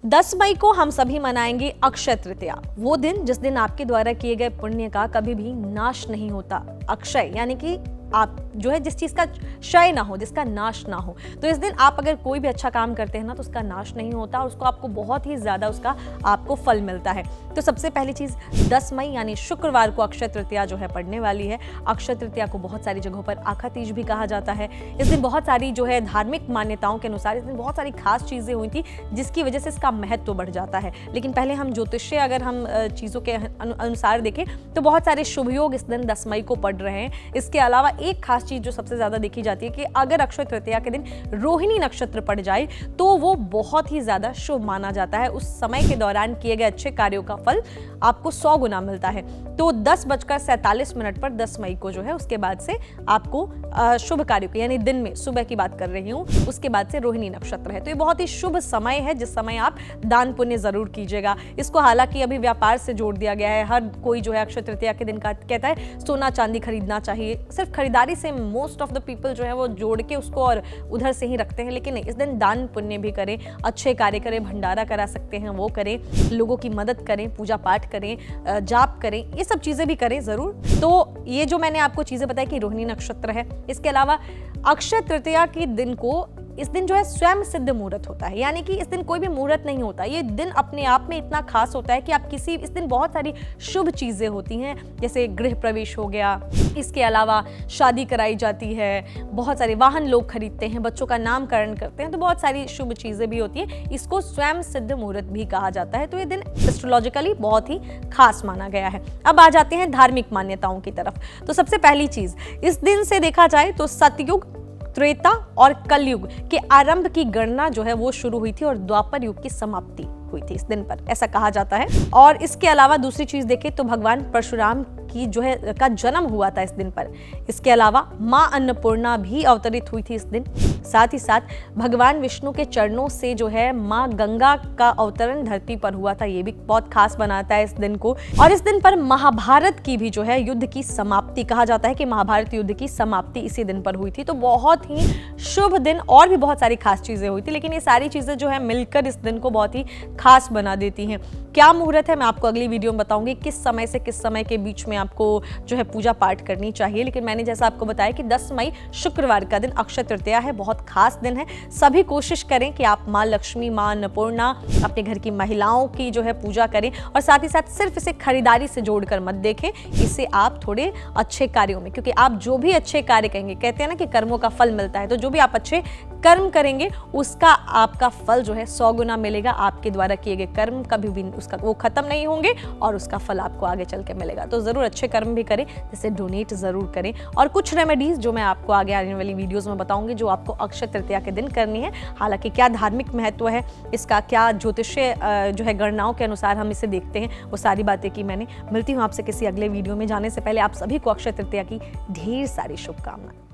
10 मई को हम सभी मनाएंगे अक्षय तृतीया, वो दिन जिस दिन आपके द्वारा किए गए पुण्य का कभी भी नाश नहीं होता। अक्षय यानी कि आप जो है जिस चीज का क्षय ना हो, जिसका नाश ना हो। तो इस दिन आप अगर कोई भी अच्छा काम करते हैं ना तो उसका नाश नहीं होता और उसको आपको बहुत ही ज्यादा उसका आपको फल मिलता है। तो सबसे पहली चीज 10 मई यानी शुक्रवार को अक्षय तृतीया जो है पड़ने वाली है। अक्षय तृतीया को बहुत सारी जगहों पर आखा तीज भी कहा जाता है। इस दिन बहुत सारी जो है धार्मिक मान्यताओं के अनुसार इस दिन बहुत सारी खास चीजें हुई थी जिसकी वजह से इसका महत्व बढ़ जाता है। लेकिन पहले हम ज्योतिषीय अगर हम चीजों के अनुसार देखें तो बहुत सारे शुभ योग इस दिन 10 मई को पड़ रहे हैं। इसके अलावा एक खास चीज जो सबसे ज्यादा देखी जाती है कि अगर अक्षय तृतीया के दिन रोहिणी नक्षत्र पड़ जाए तो वो बहुत ही ज्यादा शुभ माना जाता है। उस समय के दौरान किए गए अच्छे कार्यों का फल आपको 100 गुना मिलता है। तो 10:47 पर 10 मई को जो है उसके बाद से आपको शुभ कार्यों के यानी दिन में सुबह की बात कर रही हूँ, उसके बाद से रोहिणी नक्षत्र है। तो ये बहुत ही शुभ समय है जिस समय आप दान पुण्य जरूर कीजिएगा। इसको हालांकि अभी व्यापार से जोड़ दिया गया है। हर कोई जो है अक्षय तृतीया के दिन का कहता है सोना चांदी खरीदना चाहिए। सिर्फ खरीदारी से मोस्ट ऑफ द पीपल जो है वो जोड़ के उसको और उधर से ही रखते हैं, लेकिन इस दिन दान पुण्य भी करें, अच्छे कार्य करें, भंडारा करा सकते हैं वो करें, लोगों की मदद करें, पूजा पाठ करें, जाप करें, ये सब चीजें भी करें जरूर। तो ये जो मैंने आपको चीजें बताई कि रोहिणी नक्षत्र है। इसके अलावा अक्षय तृतीया के दिन को इस दिन जो है स्वयं सिद्ध मुहूर्त होता है, यानी कि इस दिन कोई भी मुहूर्त नहीं होता। ये दिन अपने आप में इतना खास होता है कि आप इस दिन बहुत सारी शुभ चीजें होती हैं, जैसे गृह प्रवेश हो गया, इसके अलावा शादी कराई जाती है, बहुत सारे वाहन लोग खरीदते हैं, बच्चों का नामकरण करते हैं, तो बहुत सारी शुभ चीजें भी होती है। इसको स्वयं सिद्ध मुहूर्त भी कहा जाता है। तो ये दिन एस्ट्रोलॉजिकली बहुत ही खास माना गया है। अब आ जाते हैं धार्मिक मान्यताओं की तरफ। तो सबसे पहली चीज इस दिन से देखा जाए तो सतयुग, त्रेता और कलयुग के आरंभ की गणना जो है वो शुरू हुई थी और द्वापर युग की समाप्ति हुई थी इस दिन पर, ऐसा कहा जाता है। और इसके अलावा दूसरी चीज देखें तो भगवान परशुराम की जो है का जन्म हुआ था इस दिन पर। इसके अलावा मां अन्नपूर्णा भी अवतरित हुई थी इस दिन। साथ ही साथ भगवान विष्णु के चरणों से जो है मां गंगा का अवतरण धरती पर हुआ था, ये भी बहुत खास बनाता है इस दिन को। और इस दिन पर महाभारत की भी जो है युद्ध की समाप्ति, कहा जाता है कि महाभारत युद्ध की समाप्ति इसी दिन पर हुई थी। तो बहुत ही शुभ दिन और भी बहुत सारी खास चीजें हुई थी, लेकिन ये सारी चीजें जो है मिलकर इस दिन को बहुत ही खास बना देती हैं। क्या मुहूर्त है मैं आपको अगली वीडियो में बताऊंगी, किस समय से किस समय के बीच में आपको जो है पूजा पाठ करनी चाहिए। लेकिन मैंने जैसा आपको बताया कि 10 मई शुक्रवार का दिन अक्षय तृतीया है, बहुत खास दिन है। सभी कोशिश करें कि आप मां लक्ष्मी, मां अन्नपूर्णा, अपने घर की महिलाओं की जो है पूजा करें और साथ ही साथ सिर्फ इसे खरीदारी से जोड़कर मत देखें। इससे आप थोड़े अच्छे कार्यों में, क्योंकि आप जो भी अच्छे कार्य करेंगे, कहते हैं ना कि कर्मों का फल मिलता है, तो जो भी आप अच्छे कर्म करेंगे उसका आपका फल जो है 100 गुना मिलेगा। आपके द्वारा किए गए कर्म कभी भी उसका वो खत्म नहीं होंगे और उसका फल आपको आगे चल के मिलेगा। तो जरूर अच्छे कर्म भी करें, जैसे डोनेट जरूर करें। और कुछ रेमेडीज जो मैं आपको आगे आने वाली वीडियोस में बताऊंगी जो आपको अक्षय तृतीया के दिन करनी है। हालांकि क्या धार्मिक महत्व है इसका, क्या ज्योतिषीय जो है गणनाओं के अनुसार हम इसे देखते हैं, वो सारी बातें की मैंने। मिलती हूँ आपसे किसी अगले वीडियो में। जाने से पहले आप सभी को अक्षय तृतीया की ढेर सारी शुभकामनाएं।